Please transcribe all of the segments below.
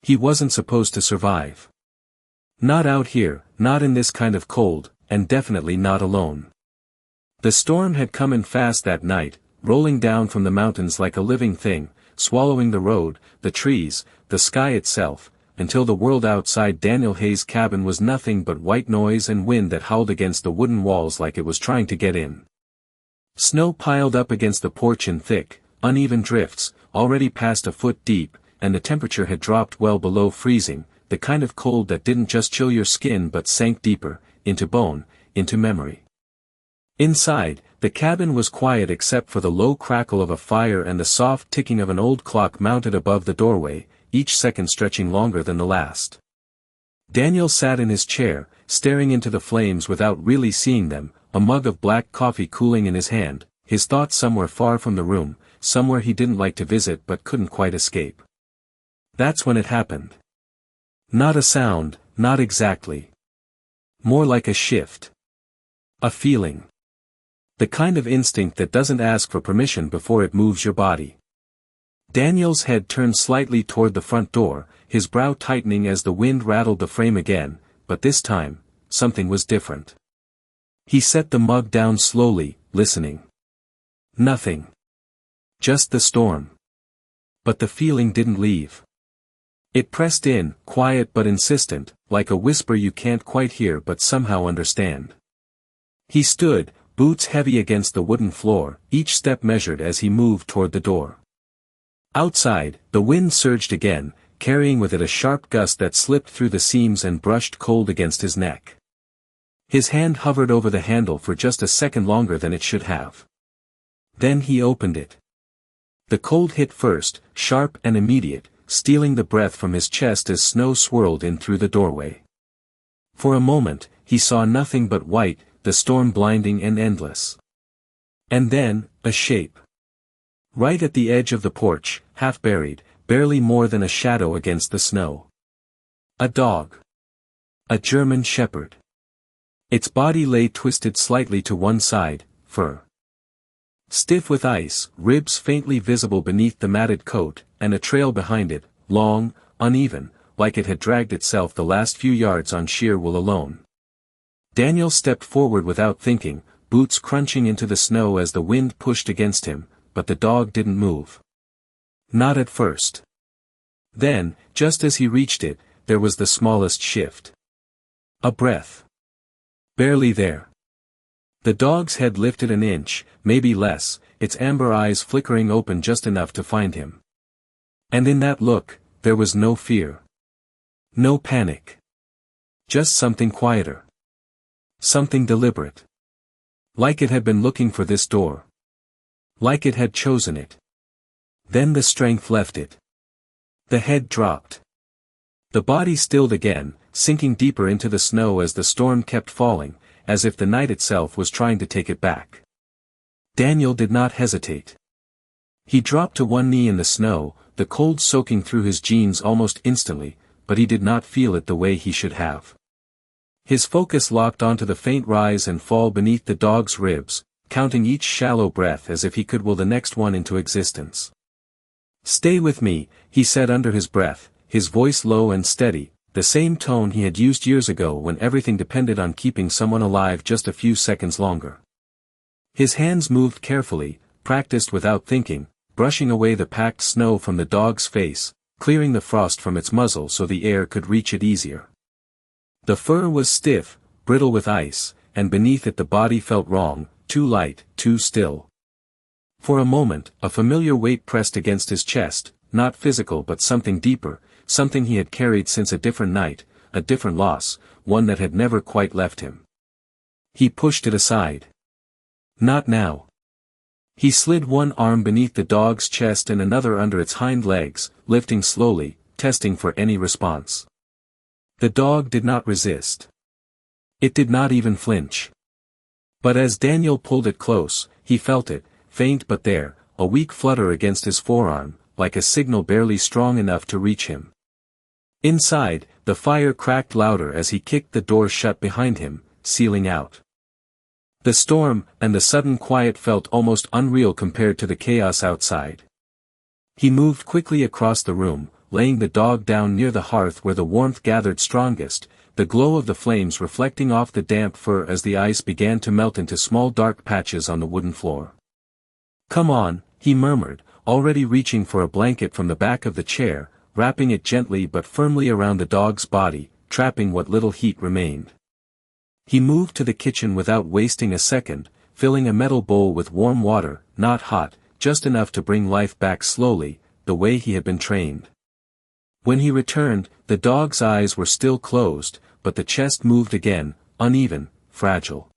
He wasn't supposed to survive. Not out here, not in this kind of cold, and definitely not alone. The storm had come in fast that night, rolling down from the mountains like a living thing, swallowing the road, the trees, the sky itself, until the world outside Daniel Hayes' cabin was nothing but white noise and wind that howled against the wooden walls like it was trying to get in. Snow piled up against the porch in thick, uneven drifts, already past a foot deep, and the temperature had dropped well below freezing, the kind of cold that didn't just chill your skin but sank deeper, into bone, into memory. Inside, the cabin was quiet except for the low crackle of a fire and the soft ticking of an old clock mounted above the doorway, each second stretching longer than the last. Daniel sat in his chair, staring into the flames without really seeing them, a mug of black coffee cooling in his hand, his thoughts somewhere far from the room, somewhere he didn't like to visit but couldn't quite escape. That's when it happened. Not a sound, not exactly. More like a shift. A feeling. The kind of instinct that doesn't ask for permission before it moves your body. Daniel's head turned slightly toward the front door, his brow tightening as the wind rattled the frame again, but this time, something was different. He set the mug down slowly, listening. Nothing. Just the storm. But the feeling didn't leave. It pressed in, quiet but insistent, like a whisper you can't quite hear but somehow understand. He stood, boots heavy against the wooden floor, each step measured as he moved toward the door. Outside, the wind surged again, carrying with it a sharp gust that slipped through the seams and brushed cold against his neck. His hand hovered over the handle for just a second longer than it should have. Then he opened it. The cold hit first, sharp and immediate, stealing the breath from his chest as snow swirled in through the doorway. For a moment, he saw nothing but white, the storm blinding and endless. And then, a shape. Right at the edge of the porch, half buried, barely more than a shadow against the snow. A dog. A German shepherd. Its body lay twisted slightly to one side, fur stiff with ice, ribs faintly visible beneath the matted coat, and a trail behind it, long, uneven, like it had dragged itself the last few yards on sheer wool alone. Daniel stepped forward without thinking, boots crunching into the snow as the wind pushed against him, but the dog didn't move. Not at first. Then, just as he reached it, there was the smallest shift. A breath. Barely there. The dog's head lifted an inch, maybe less, its amber eyes flickering open just enough to find him. And in that look, there was no fear. No panic. Just something quieter. Something deliberate. Like it had been looking for this door. Like it had chosen it. Then the strength left it. The head dropped. The body stilled again, sinking deeper into the snow as the storm kept falling, as if the night itself was trying to take it back. Daniel did not hesitate. He dropped to one knee in the snow, the cold soaking through his jeans almost instantly, but he did not feel it the way he should have. His focus locked onto the faint rise and fall beneath the dog's ribs, counting each shallow breath as if he could will the next one into existence. "Stay with me," he said under his breath, his voice low and steady, the same tone he had used years ago when everything depended on keeping someone alive just a few seconds longer. His hands moved carefully, practiced without thinking, brushing away the packed snow from the dog's face, clearing the frost from its muzzle so the air could reach it easier. The fur was stiff, brittle with ice, and beneath it the body felt wrong, too light, too still. For a moment, a familiar weight pressed against his chest, not physical but something deeper, something he had carried since a different night, a different loss, one that had never quite left him. He pushed it aside. Not now. He slid one arm beneath the dog's chest and another under its hind legs, lifting slowly, testing for any response. The dog did not resist. It did not even flinch. But as Daniel pulled it close, he felt it, faint but there, a weak flutter against his forearm, like a signal barely strong enough to reach him. Inside, the fire cracked louder as he kicked the door shut behind him, sealing out. The storm and the sudden quiet felt almost unreal compared to the chaos outside. He moved quickly across the room, laying the dog down near the hearth where the warmth gathered strongest, the glow of the flames reflecting off the damp fur as the ice began to melt into small dark patches on the wooden floor. "Come on," he murmured, already reaching for a blanket from the back of the chair, wrapping it gently but firmly around the dog's body, trapping what little heat remained. He moved to the kitchen without wasting a second, filling a metal bowl with warm water, not hot, just enough to bring life back slowly, the way he had been trained. When he returned, the dog's eyes were still closed, but the chest moved again, uneven, fragile.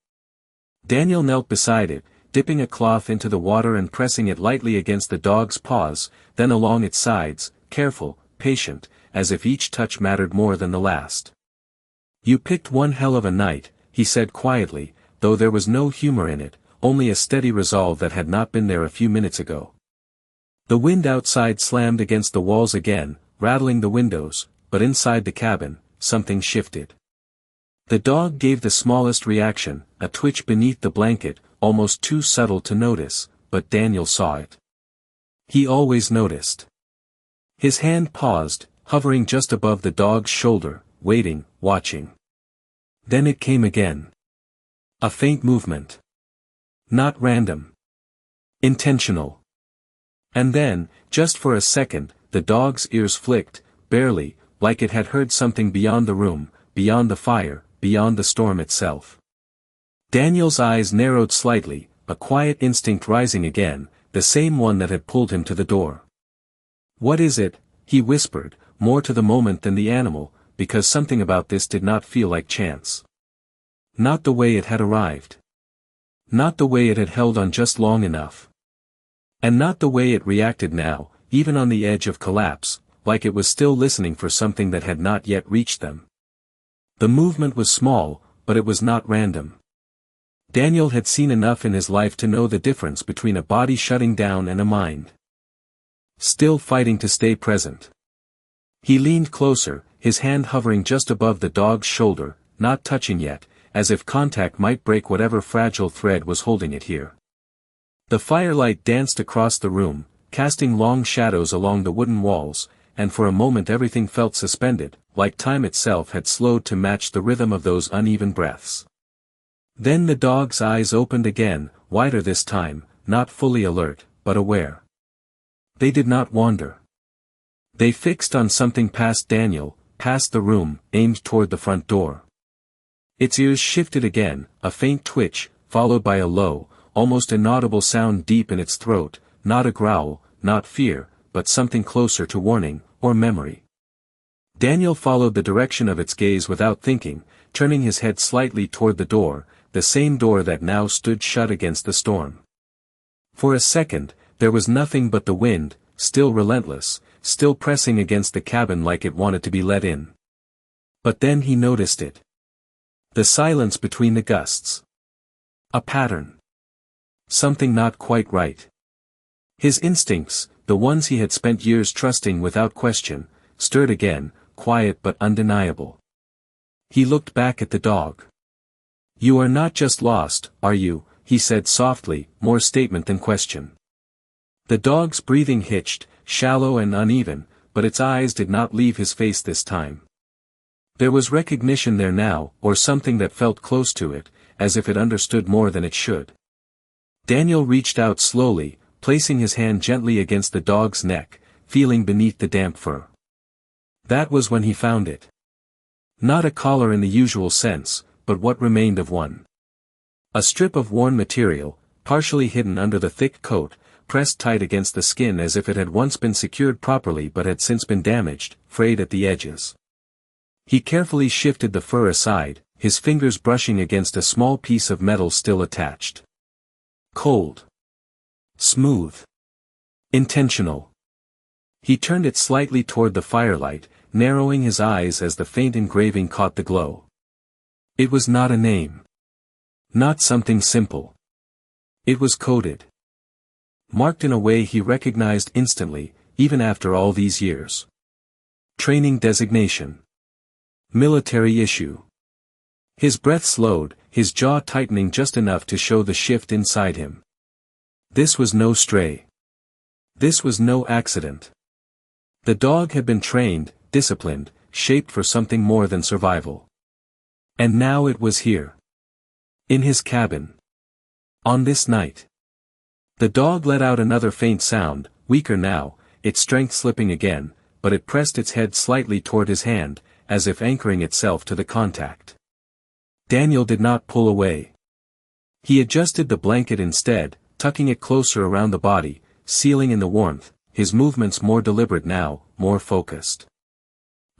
Daniel knelt beside it, dipping a cloth into the water and pressing it lightly against the dog's paws, then along its sides, careful, patient, as if each touch mattered more than the last. "You picked one hell of a night," he said quietly, though there was no humor in it, only a steady resolve that had not been there a few minutes ago. The wind outside slammed against the walls again, rattling the windows, but inside the cabin, something shifted. The dog gave the smallest reaction, a twitch beneath the blanket, almost too subtle to notice, but Daniel saw it. He always noticed. His hand paused, hovering just above the dog's shoulder, waiting, watching. Then it came again. A faint movement. Not random. Intentional. And then, just for a second, the dog's ears flicked, barely, like it had heard something beyond the room, beyond the fire, beyond the storm itself. Daniel's eyes narrowed slightly, a quiet instinct rising again, the same one that had pulled him to the door. "What is it?" he whispered, more to the moment than the animal, because something about this did not feel like chance. Not the way it had arrived. Not the way it had held on just long enough. And not the way it reacted now, even on the edge of collapse, like it was still listening for something that had not yet reached them. The movement was small, but it was not random. Daniel had seen enough in his life to know the difference between a body shutting down and a mind still fighting to stay present. He leaned closer, his hand hovering just above the dog's shoulder, not touching yet, as if contact might break whatever fragile thread was holding it here. The firelight danced across the room, casting long shadows along the wooden walls, and for a moment everything felt suspended, like time itself had slowed to match the rhythm of those uneven breaths. Then the dog's eyes opened again, wider this time, not fully alert, but aware. They did not wander. They fixed on something past Daniel, past the room, aimed toward the front door. Its ears shifted again, a faint twitch, followed by a low, almost inaudible sound deep in its throat, not a growl, not fear, but something closer to warning, or memory. Daniel followed the direction of its gaze without thinking, turning his head slightly toward the door, the same door that now stood shut against the storm. For a second, there was nothing but the wind, still relentless, still pressing against the cabin like it wanted to be let in. But then he noticed it. The silence between the gusts. A pattern. Something not quite right. His instincts, the ones he had spent years trusting without question, stirred again, quiet but undeniable. He looked back at the dog. "You are not just lost, are you?" he said softly, more statement than question. The dog's breathing hitched, shallow and uneven, but its eyes did not leave his face this time. There was recognition there now, or something that felt close to it, as if it understood more than it should. Daniel reached out slowly, placing his hand gently against the dog's neck, feeling beneath the damp fur. That was when he found it. Not a collar in the usual sense, but what remained of one. A strip of worn material, partially hidden under the thick coat, pressed tight against the skin as if it had once been secured properly but had since been damaged, frayed at the edges. He carefully shifted the fur aside, his fingers brushing against a small piece of metal still attached. Cold. Smooth. Intentional. He turned it slightly toward the firelight, narrowing his eyes as the faint engraving caught the glow. It was not a name. Not something simple. It was coded. Marked in a way he recognized instantly, even after all these years. Training designation. Military issue. His breath slowed, his jaw tightening just enough to show the shift inside him. This was no stray. This was no accident. The dog had been trained, disciplined, shaped for something more than survival. And now it was here. In his cabin. On this night. The dog let out another faint sound, weaker now, its strength slipping again, but it pressed its head slightly toward his hand, as if anchoring itself to the contact. Daniel did not pull away. He adjusted the blanket instead, tucking it closer around the body, sealing in the warmth, his movements more deliberate now, more focused.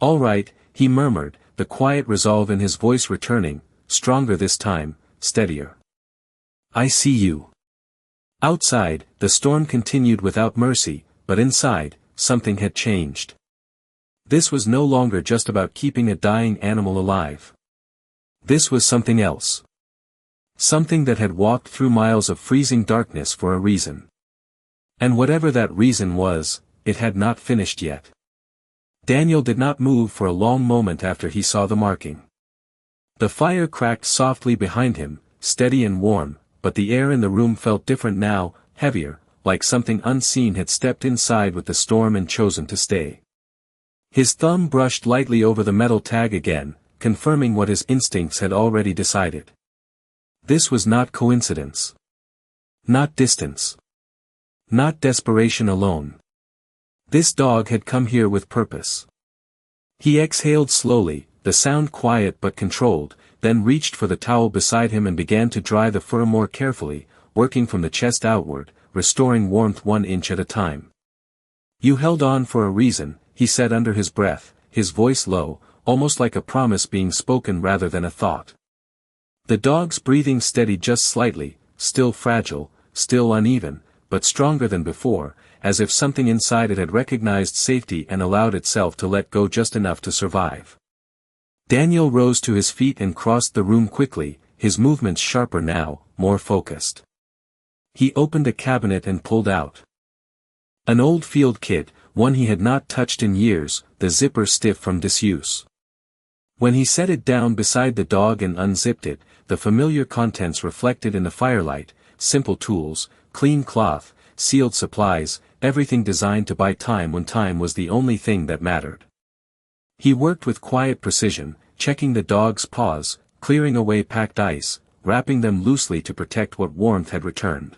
"All right," he murmured, the quiet resolve in his voice returning, stronger this time, steadier. "I see you." Outside, the storm continued without mercy, but inside, something had changed. This was no longer just about keeping a dying animal alive. This was something else. Something that had walked through miles of freezing darkness for a reason. And whatever that reason was, it had not finished yet. Daniel did not move for a long moment after he saw the marking. The fire cracked softly behind him, steady and warm, but the air in the room felt different now, heavier, like something unseen had stepped inside with the storm and chosen to stay. His thumb brushed lightly over the metal tag again, confirming what his instincts had already decided. This was not coincidence. Not distance. Not desperation alone. This dog had come here with purpose. He exhaled slowly, the sound quiet but controlled, then reached for the towel beside him and began to dry the fur more carefully, working from the chest outward, restoring warmth 1 inch at a time. "You held on for a reason," he said under his breath, his voice low, almost like a promise being spoken rather than a thought. The dog's breathing steadied just slightly, still fragile, still uneven, but stronger than before, as if something inside it had recognized safety and allowed itself to let go just enough to survive. Daniel rose to his feet and crossed the room quickly, his movements sharper now, more focused. He opened a cabinet and pulled out an old field kit, one he had not touched in years, the zipper stiff from disuse. When he set it down beside the dog and unzipped it, the familiar contents reflected in the firelight: simple tools, clean cloth, sealed supplies, everything designed to buy time when time was the only thing that mattered. He worked with quiet precision, checking the dog's paws, clearing away packed ice, wrapping them loosely to protect what warmth had returned.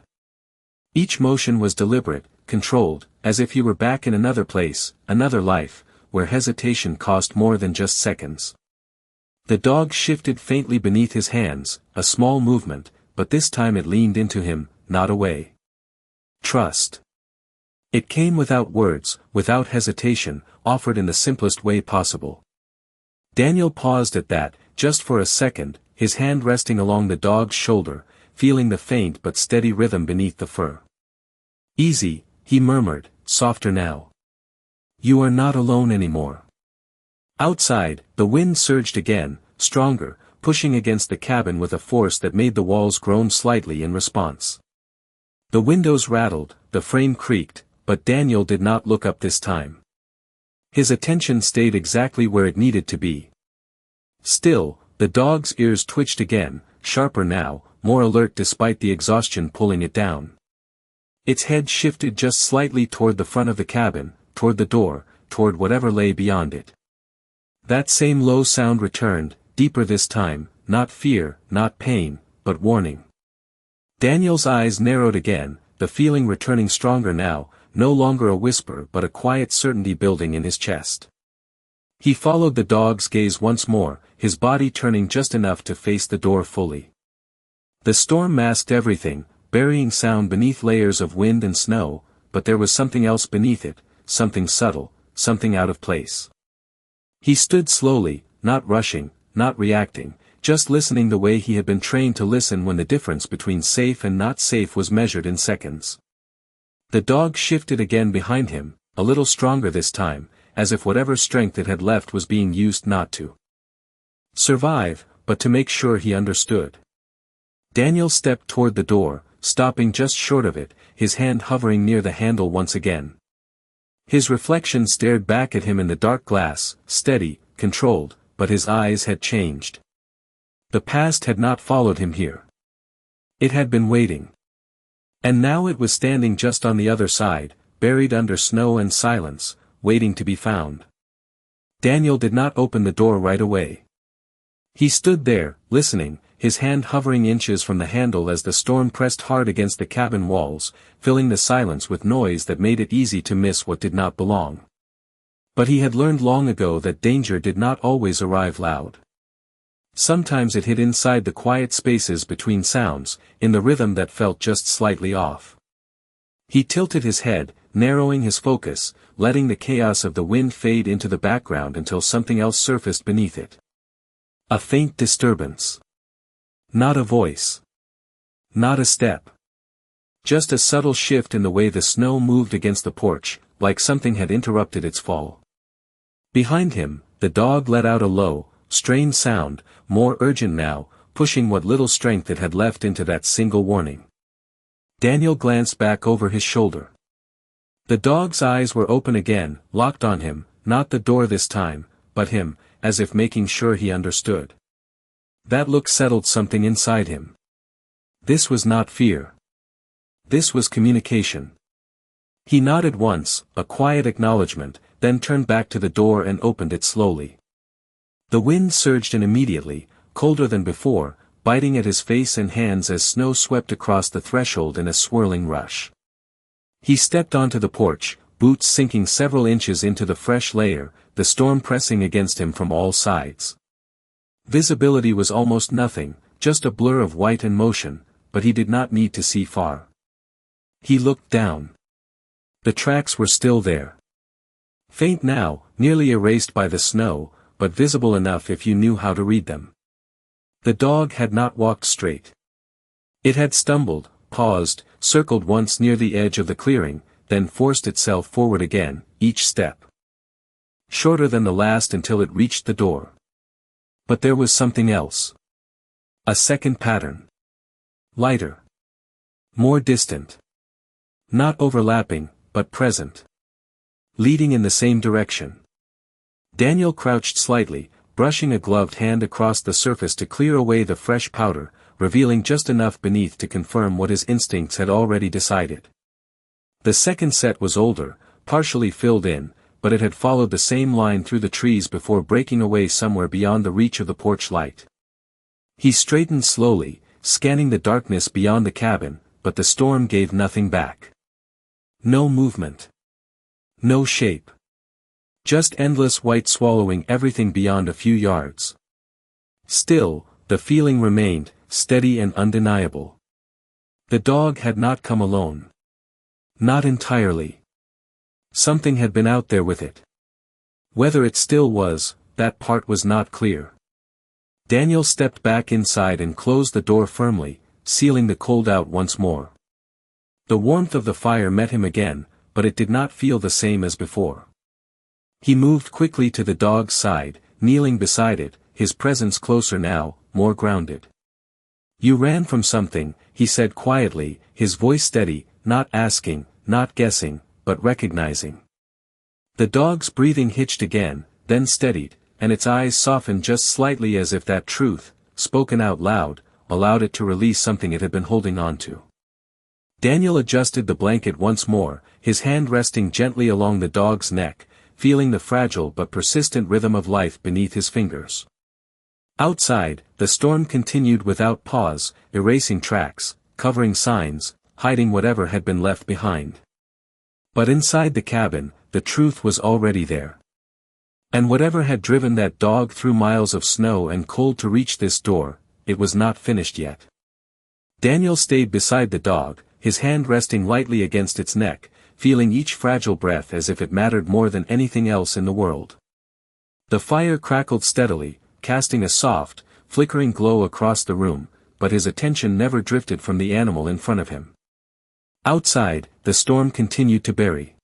Each motion was deliberate, controlled, as if he were back in another place, another life, where hesitation cost more than just seconds. The dog shifted faintly beneath his hands, a small movement, but this time it leaned into him, not away. Trust. It came without words, without hesitation, offered in the simplest way possible. Daniel paused at that, just for a second, his hand resting along the dog's shoulder, feeling the faint but steady rhythm beneath the fur. "Easy," he murmured, softer now. "You are not alone anymore." Outside, the wind surged again, stronger, pushing against the cabin with a force that made the walls groan slightly in response. The windows rattled, the frame creaked, but Daniel did not look up this time. His attention stayed exactly where it needed to be. Still, the dog's ears twitched again, sharper now, more alert despite the exhaustion pulling it down. Its head shifted just slightly toward the front of the cabin, toward the door, toward whatever lay beyond it. That same low sound returned, deeper this time, not fear, not pain, but warning. Daniel's eyes narrowed again, the feeling returning stronger now, no longer a whisper but a quiet certainty building in his chest. He followed the dog's gaze once more, his body turning just enough to face the door fully. The storm masked everything, burying sound beneath layers of wind and snow, but there was something else beneath it, something subtle, something out of place. He stood slowly, not rushing, not reacting, just listening the way he had been trained to listen when the difference between safe and not safe was measured in seconds. The dog shifted again behind him, a little stronger this time, as if whatever strength it had left was being used not to survive, but to make sure he understood. Daniel stepped toward the door, stopping just short of it, his hand hovering near the handle once again. His reflection stared back at him in the dark glass, steady, controlled, but his eyes had changed. The past had not followed him here. It had been waiting. And now it was standing just on the other side, buried under snow and silence, waiting to be found. Daniel did not open the door right away. He stood there, listening, his hand hovering inches from the handle as the storm pressed hard against the cabin walls, filling the silence with noise that made it easy to miss what did not belong. But he had learned long ago that danger did not always arrive loud. Sometimes it hid inside the quiet spaces between sounds, in the rhythm that felt just slightly off. He tilted his head, narrowing his focus, letting the chaos of the wind fade into the background until something else surfaced beneath it. A faint disturbance. Not a voice. Not a step. Just a subtle shift in the way the snow moved against the porch, like something had interrupted its fall. Behind him, the dog let out a low, strained sound, more urgent now, pushing what little strength it had left into that single warning. Daniel glanced back over his shoulder. The dog's eyes were open again, locked on him, not the door this time, but him, as if making sure he understood. That look settled something inside him. This was not fear. This was communication. He nodded once, a quiet acknowledgement, then turned back to the door and opened it slowly. The wind surged in immediately, colder than before, biting at his face and hands as snow swept across the threshold in a swirling rush. He stepped onto the porch, boots sinking several inches into the fresh layer, the storm pressing against him from all sides. Visibility was almost nothing, just a blur of white and motion, but he did not need to see far. He looked down. The tracks were still there. Faint now, nearly erased by the snow, but visible enough if you knew how to read them. The dog had not walked straight. It had stumbled, paused, circled once near the edge of the clearing, then forced itself forward again, each step shorter than the last until it reached the door. But there was something else. A second pattern. Lighter. More distant. Not overlapping, but present. Leading in the same direction. Daniel crouched slightly, brushing a gloved hand across the surface to clear away the fresh powder, revealing just enough beneath to confirm what his instincts had already decided. The second set was older, partially filled in, but it had followed the same line through the trees before breaking away somewhere beyond the reach of the porch light. He straightened slowly, scanning the darkness beyond the cabin, but the storm gave nothing back. No movement. No shape. Just endless white swallowing everything beyond a few yards. Still, the feeling remained, steady and undeniable. The dog had not come alone. Not entirely. Something had been out there with it. Whether it still was, that part was not clear. Daniel stepped back inside and closed the door firmly, sealing the cold out once more. The warmth of the fire met him again, but it did not feel the same as before. He moved quickly to the dog's side, kneeling beside it, his presence closer now, more grounded. "You ran from something," he said quietly, his voice steady, not asking, not guessing, but recognizing. The dog's breathing hitched again, then steadied, and its eyes softened just slightly as if that truth, spoken out loud, allowed it to release something it had been holding on to. Daniel adjusted the blanket once more, his hand resting gently along the dog's neck, feeling the fragile but persistent rhythm of life beneath his fingers. Outside, the storm continued without pause, erasing tracks, covering signs, hiding whatever had been left behind. But inside the cabin, the truth was already there. And whatever had driven that dog through miles of snow and cold to reach this door, it was not finished yet. Daniel stayed beside the dog, his hand resting lightly against its neck, feeling each fragile breath as if it mattered more than anything else in the world. The fire crackled steadily, casting a soft, flickering glow across the room, but his attention never drifted from the animal in front of him. Outside, the storm continued to bury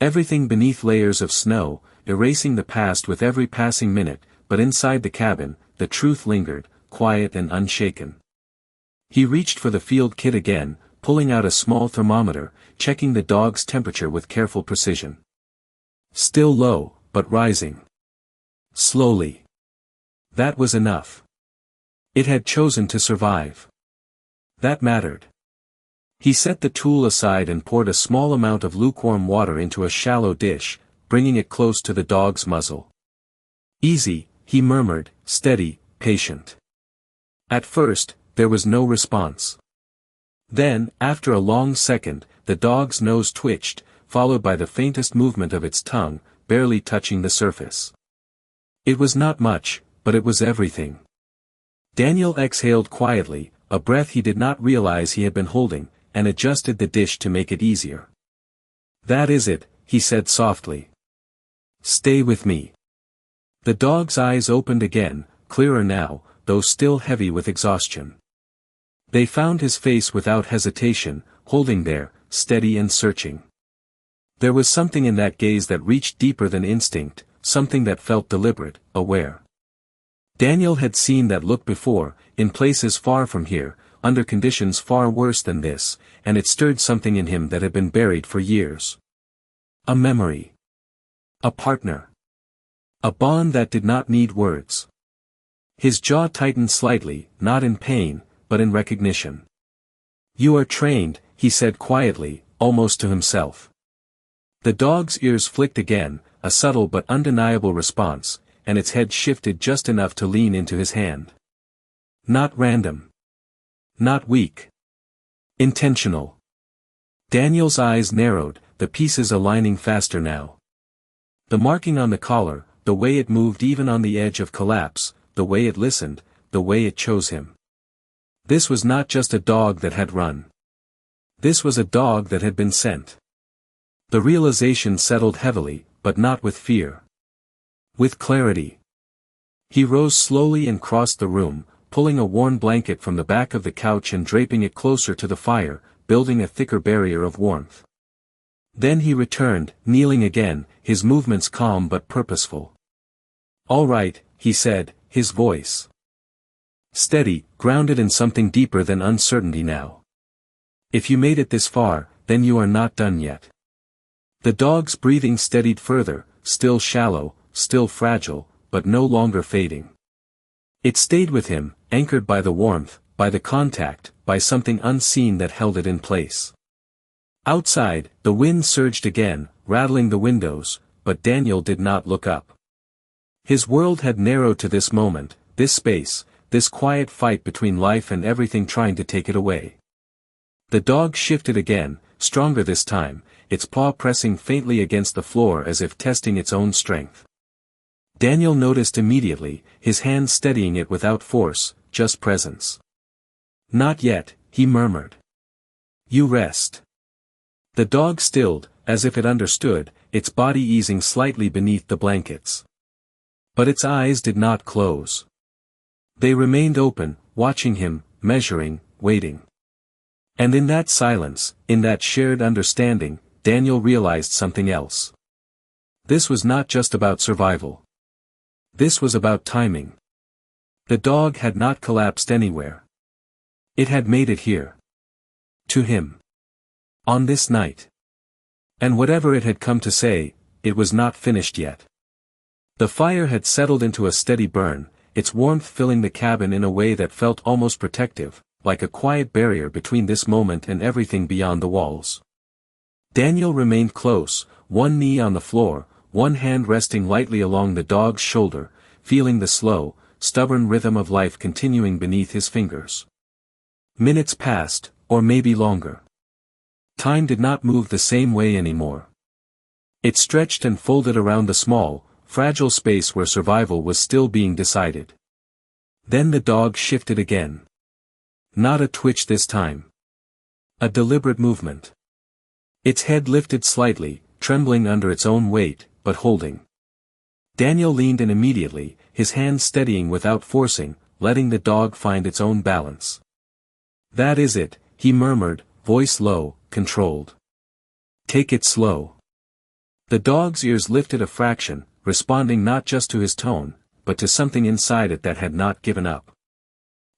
everything beneath layers of snow, erasing the past with every passing minute, but inside the cabin, the truth lingered, quiet and unshaken. He reached for the field kit again, pulling out a small thermometer, checking the dog's temperature with careful precision. Still low, but rising. Slowly. That was enough. It had chosen to survive. That mattered. He set the tool aside and poured a small amount of lukewarm water into a shallow dish, bringing it close to the dog's muzzle. "Easy," he murmured, "steady, patient." At first, there was no response. Then, after a long second, the dog's nose twitched, followed by the faintest movement of its tongue, barely touching the surface. It was not much, but it was everything. Daniel exhaled quietly, a breath he did not realize he had been holding, and adjusted the dish to make it easier. "That is it," he said softly. "Stay with me." The dog's eyes opened again, clearer now, though still heavy with exhaustion. They found his face without hesitation, holding there, steady and searching. There was something in that gaze that reached deeper than instinct, something that felt deliberate, aware. Daniel had seen that look before, in places far from here, under conditions far worse than this, and it stirred something in him that had been buried for years. A memory. A partner. A bond that did not need words. His jaw tightened slightly, not in pain, but in recognition. "You are trained," he said quietly, almost to himself. The dog's ears flicked again, a subtle but undeniable response, and its head shifted just enough to lean into his hand. Not random. Not weak. Intentional. Daniel's eyes narrowed, the pieces aligning faster now. The marking on the collar, the way it moved even on the edge of collapse, the way it listened, the way it chose him. This was not just a dog that had run. This was a dog that had been sent. The realization settled heavily, but not with fear. With clarity. He rose slowly and crossed the room, pulling a worn blanket from the back of the couch and draping it closer to the fire, building a thicker barrier of warmth. Then he returned, kneeling again, his movements calm but purposeful. "All right," he said, his voice steady, grounded in something deeper than uncertainty now. "If you made it this far, then you are not done yet." The dog's breathing steadied further, still shallow, still fragile, but no longer fading. It stayed with him, anchored by the warmth, by the contact, by something unseen that held it in place. Outside, the wind surged again, rattling the windows, but Daniel did not look up. His world had narrowed to this moment, this space, this quiet fight between life and everything trying to take it away. The dog shifted again, stronger this time, its paw pressing faintly against the floor as if testing its own strength. Daniel noticed immediately, his hand steadying it without force, just presence. "Not yet," he murmured. "You rest." The dog stilled, as if it understood, its body easing slightly beneath the blankets. But its eyes did not close. They remained open, watching him, measuring, waiting. And in that silence, in that shared understanding, Daniel realized something else. This was not just about survival. This was about timing. The dog had not collapsed anywhere. It had made it here. To him. On this night. And whatever it had come to say, it was not finished yet. The fire had settled into a steady burn, its warmth filling the cabin in a way that felt almost protective, like a quiet barrier between this moment and everything beyond the walls. Daniel remained close, one knee on the floor, one hand resting lightly along the dog's shoulder, feeling the slow, stubborn rhythm of life continuing beneath his fingers. Minutes passed, or maybe longer. Time did not move the same way anymore. It stretched and folded around the small, fragile space where survival was still being decided. Then the dog shifted again. Not a twitch this time. A deliberate movement. Its head lifted slightly, trembling under its own weight, but holding. Daniel leaned in immediately, his hand steadying without forcing, letting the dog find its own balance. "That is it," he murmured, voice low, controlled. "Take it slow." The dog's ears lifted a fraction, responding not just to his tone, but to something inside it that had not given up.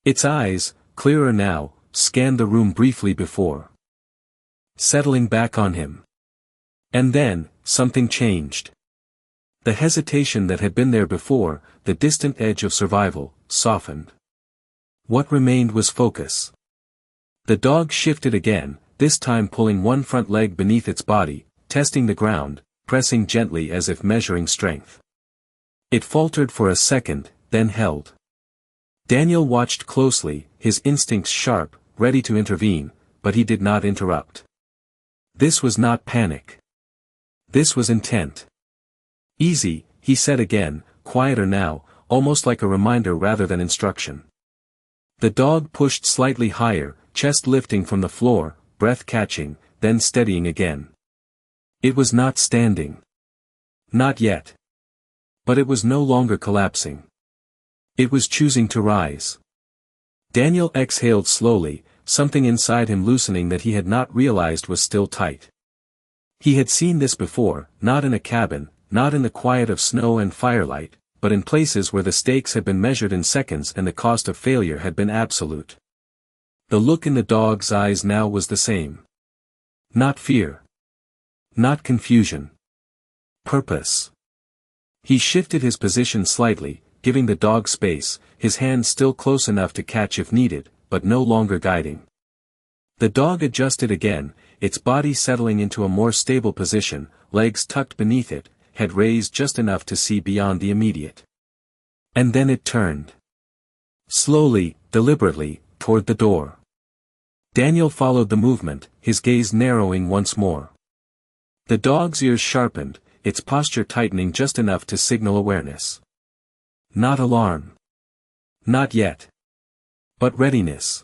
Its eyes, clearer now, scanned the room briefly before. Settling back on him. And then, something changed. The hesitation that had been there before, the distant edge of survival, softened. What remained was focus. The dog shifted again, this time pulling one front leg beneath its body, testing the ground, pressing gently as if measuring strength. It faltered for a second, then held. Daniel watched closely, his instincts sharp, ready to intervene, but he did not interrupt. This was not panic. This was intent. "Easy," he said again, quieter now, almost like a reminder rather than instruction. The dog pushed slightly higher, chest lifting from the floor, breath catching, then steadying again. It was not standing. Not yet. But it was no longer collapsing. It was choosing to rise. Daniel exhaled slowly, something inside him loosening that he had not realized was still tight. He had seen this before, not in a cabin, not in the quiet of snow and firelight, but in places where the stakes had been measured in seconds and the cost of failure had been absolute. The look in the dog's eyes now was the same. Not fear. Not confusion. Purpose. He shifted his position slightly, giving the dog space, his hand still close enough to catch if needed, but no longer guiding. The dog adjusted again, its body settling into a more stable position, legs tucked beneath it, head raised just enough to see beyond the immediate. And then it turned. Slowly, deliberately, toward the door. Daniel followed the movement, his gaze narrowing once more. The dog's ears sharpened, its posture tightening just enough to signal awareness. Not alarm. Not yet. But readiness.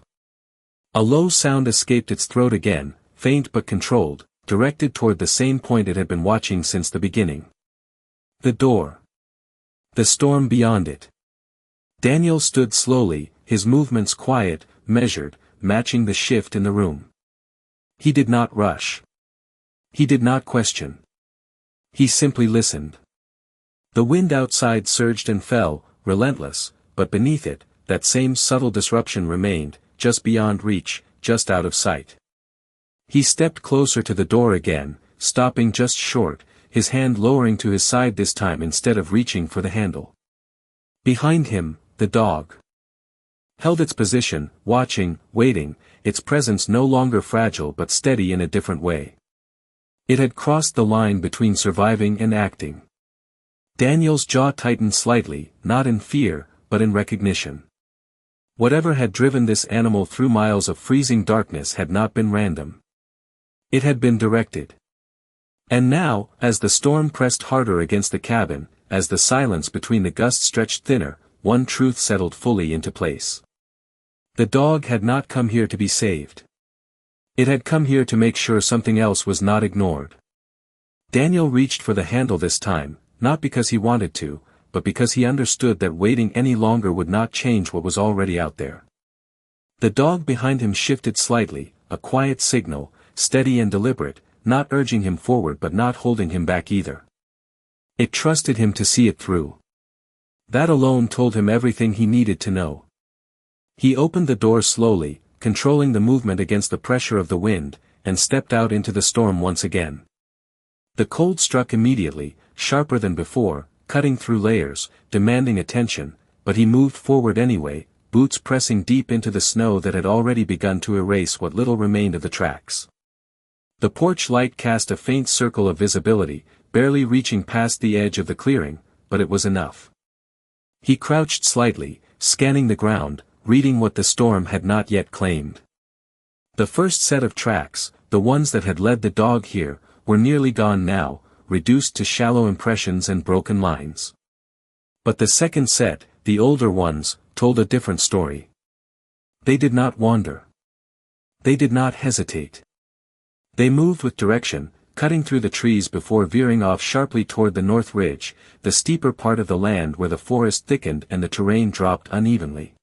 A low sound escaped its throat again, faint but controlled, directed toward the same point it had been watching since the beginning. The door. The storm beyond it. Daniel stood slowly, his movements quiet, measured, matching the shift in the room. He did not rush. He did not question. He simply listened. The wind outside surged and fell, relentless, but beneath it, that same subtle disruption remained, just beyond reach, just out of sight. He stepped closer to the door again, stopping just short, his hand lowering to his side this time instead of reaching for the handle. Behind him, the dog held its position, watching, waiting, its presence no longer fragile but steady in a different way. It had crossed the line between surviving and acting. Daniel's jaw tightened slightly, not in fear, but in recognition. Whatever had driven this animal through miles of freezing darkness had not been random. It had been directed. And now, as the storm pressed harder against the cabin, as the silence between the gusts stretched thinner, one truth settled fully into place. The dog had not come here to be saved. It had come here to make sure something else was not ignored. Daniel reached for the handle this time, not because he wanted to, but because he understood that waiting any longer would not change what was already out there. The dog behind him shifted slightly, a quiet signal, steady and deliberate, not urging him forward but not holding him back either. It trusted him to see it through. That alone told him everything he needed to know. He opened the door slowly, controlling the movement against the pressure of the wind, and stepped out into the storm once again. The cold struck immediately, sharper than before, cutting through layers, demanding attention, but he moved forward anyway, boots pressing deep into the snow that had already begun to erase what little remained of the tracks. The porch light cast a faint circle of visibility, barely reaching past the edge of the clearing, but it was enough. He crouched slightly, scanning the ground, reading what the storm had not yet claimed. The first set of tracks, the ones that had led the dog here, were nearly gone now, reduced to shallow impressions and broken lines. But the second set, the older ones, told a different story. They did not wander. They did not hesitate. They moved with direction, cutting through the trees before veering off sharply toward the north ridge, the steeper part of the land where the forest thickened and the terrain dropped unevenly.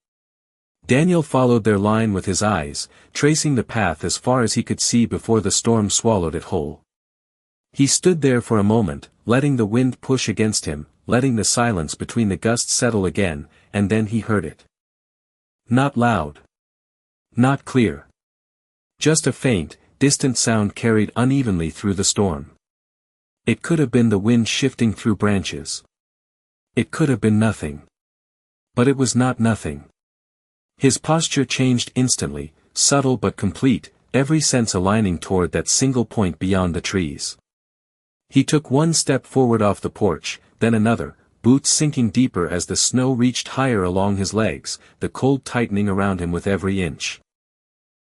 Daniel followed their line with his eyes, tracing the path as far as he could see before the storm swallowed it whole. He stood there for a moment, letting the wind push against him, letting the silence between the gusts settle again, and then he heard it. Not loud. Not clear. Just a faint, distant sound carried unevenly through the storm. It could have been the wind shifting through branches. It could have been nothing. But it was not nothing. His posture changed instantly, subtle but complete, every sense aligning toward that single point beyond the trees. He took one step forward off the porch, then another, boots sinking deeper as the snow reached higher along his legs, the cold tightening around him with every inch.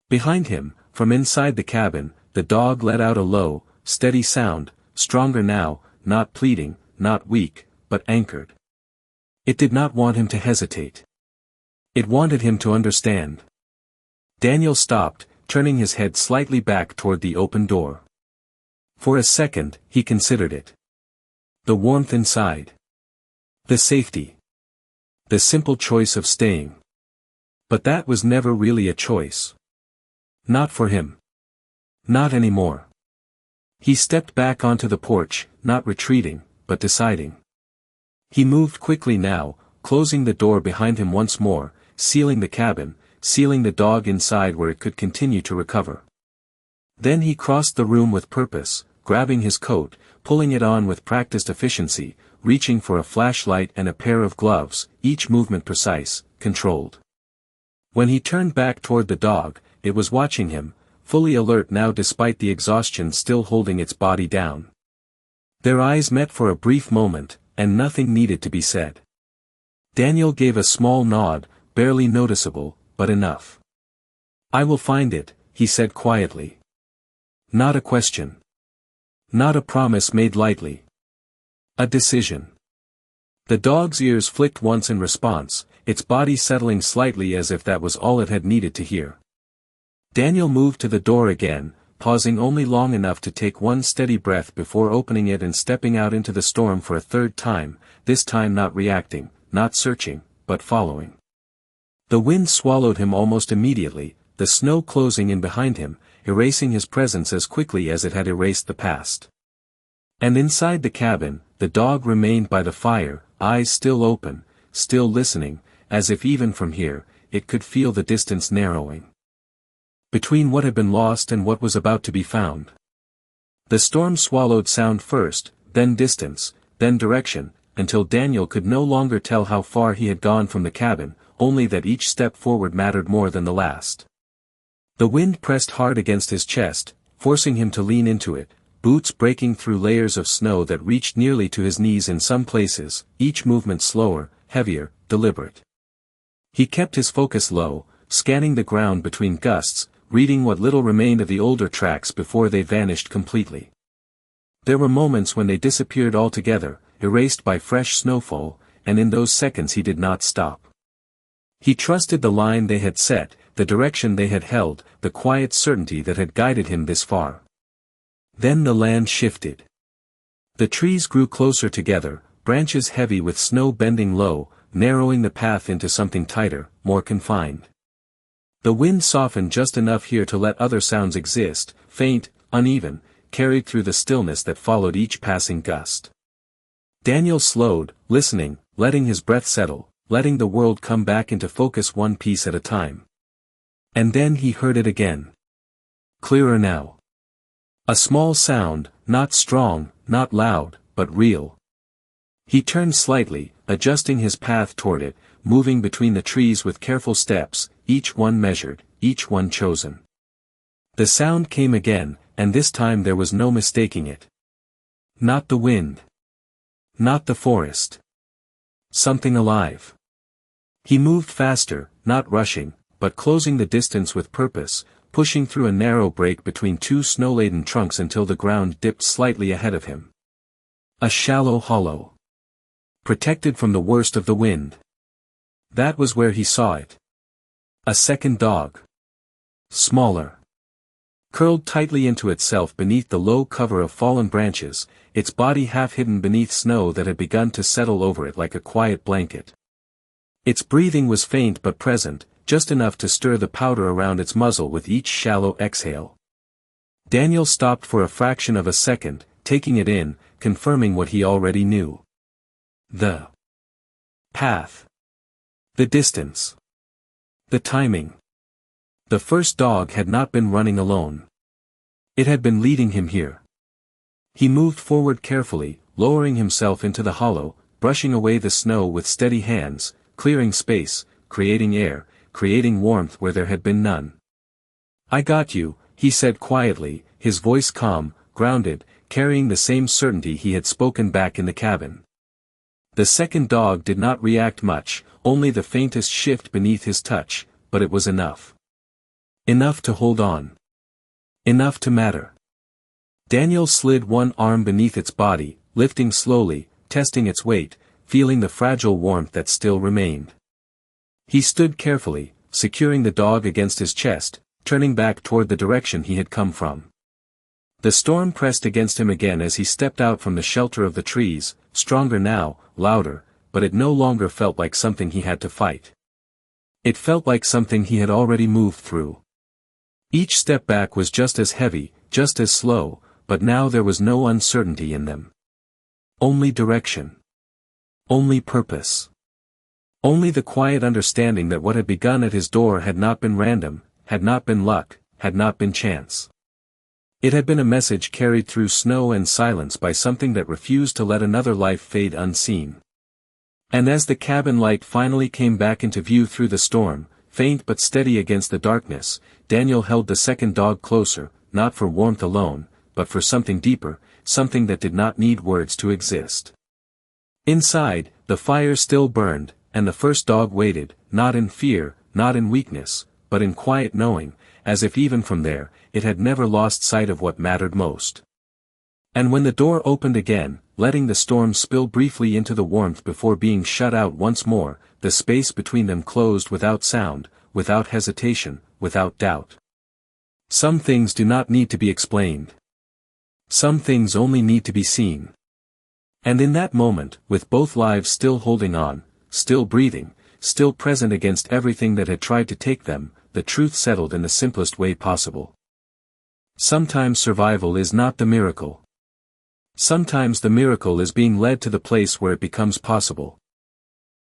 Behind him, from inside the cabin, the dog let out a low, steady sound, stronger now, not pleading, not weak, but anchored. It did not want him to hesitate. It wanted him to understand. Daniel stopped, turning his head slightly back toward the open door. For a second, he considered it. The warmth inside. The safety. The simple choice of staying. But that was never really a choice. Not for him. Not anymore. He stepped back onto the porch, not retreating, but deciding. He moved quickly now, closing the door behind him once more, sealing the cabin, sealing the dog inside where it could continue to recover. Then he crossed the room with purpose, grabbing his coat, pulling it on with practiced efficiency, reaching for a flashlight and a pair of gloves, each movement precise, controlled. When he turned back toward the dog, it was watching him, fully alert now despite the exhaustion still holding its body down. Their eyes met for a brief moment, and nothing needed to be said. Daniel gave a small nod, barely noticeable, but enough. "I will find it," he said quietly. Not a question. Not a promise made lightly. A decision. The dog's ears flicked once in response, its body settling slightly as if that was all it had needed to hear. Daniel moved to the door again, pausing only long enough to take one steady breath before opening it and stepping out into the storm for a third time, this time not reacting, not searching, but following. The wind swallowed him almost immediately, the snow closing in behind him, erasing his presence as quickly as it had erased the past. And inside the cabin, the dog remained by the fire, eyes still open, still listening, as if even from here, it could feel the distance narrowing between what had been lost and what was about to be found. The storm swallowed sound first, then distance, then direction, until Daniel could no longer tell how far he had gone from the cabin, only that each step forward mattered more than the last. The wind pressed hard against his chest, forcing him to lean into it, boots breaking through layers of snow that reached nearly to his knees in some places, each movement slower, heavier, deliberate. He kept his focus low, scanning the ground between gusts, reading what little remained of the older tracks before they vanished completely. There were moments when they disappeared altogether, erased by fresh snowfall, and in those seconds he did not stop. He trusted the line they had set, the direction they had held, the quiet certainty that had guided him this far. Then the land shifted. The trees grew closer together, branches heavy with snow bending low, narrowing the path into something tighter, more confined. The wind softened just enough here to let other sounds exist, faint, uneven, carried through the stillness that followed each passing gust. Daniel slowed, listening, letting his breath settle, letting the world come back into focus one piece at a time. And then he heard it again. Clearer now. A small sound, not strong, not loud, but real. He turned slightly, adjusting his path toward it, moving between the trees with careful steps, each one measured, each one chosen. The sound came again, and this time there was no mistaking it. Not the wind. Not the forest. Something alive. He moved faster, not rushing, but closing the distance with purpose, pushing through a narrow break between two snow-laden trunks until the ground dipped slightly ahead of him. A shallow hollow. Protected from the worst of the wind. That was where he saw it. A second dog. Smaller. Curled tightly into itself beneath the low cover of fallen branches, its body half hidden beneath snow that had begun to settle over it like a quiet blanket. Its breathing was faint but present, just enough to stir the powder around its muzzle with each shallow exhale. Daniel stopped for a fraction of a second, taking it in, confirming what he already knew. The path. The distance. The timing. The first dog had not been running alone. It had been leading him here. He moved forward carefully, lowering himself into the hollow, brushing away the snow with steady hands, clearing space, creating air, creating warmth where there had been none. "I got you," he said quietly, his voice calm, grounded, carrying the same certainty he had spoken back in the cabin. The second dog did not react much, only the faintest shift beneath his touch, but it was enough. Enough to hold on. Enough to matter. Daniel slid one arm beneath its body, lifting slowly, testing its weight, feeling the fragile warmth that still remained. He stood carefully, securing the dog against his chest, turning back toward the direction he had come from. The storm pressed against him again as he stepped out from the shelter of the trees, stronger now, louder, but it no longer felt like something he had to fight. It felt like something he had already moved through. Each step back was just as heavy, just as slow, but now there was no uncertainty in them. Only direction. Only purpose. Only the quiet understanding that what had begun at his door had not been random, had not been luck, had not been chance. It had been a message carried through snow and silence by something that refused to let another life fade unseen. And as the cabin light finally came back into view through the storm, faint but steady against the darkness, Daniel held the second dog closer, not for warmth alone, but for something deeper, something that did not need words to exist. Inside, the fire still burned, and the first dog waited, not in fear, not in weakness, but in quiet knowing, as if even from there, it had never lost sight of what mattered most. And when the door opened again, letting the storm spill briefly into the warmth before being shut out once more, the space between them closed without sound, without hesitation, without doubt. Some things do not need to be explained. Some things only need to be seen. And in that moment, with both lives still holding on, still breathing, still present against everything that had tried to take them, the truth settled in the simplest way possible. Sometimes survival is not the miracle. Sometimes the miracle is being led to the place where it becomes possible.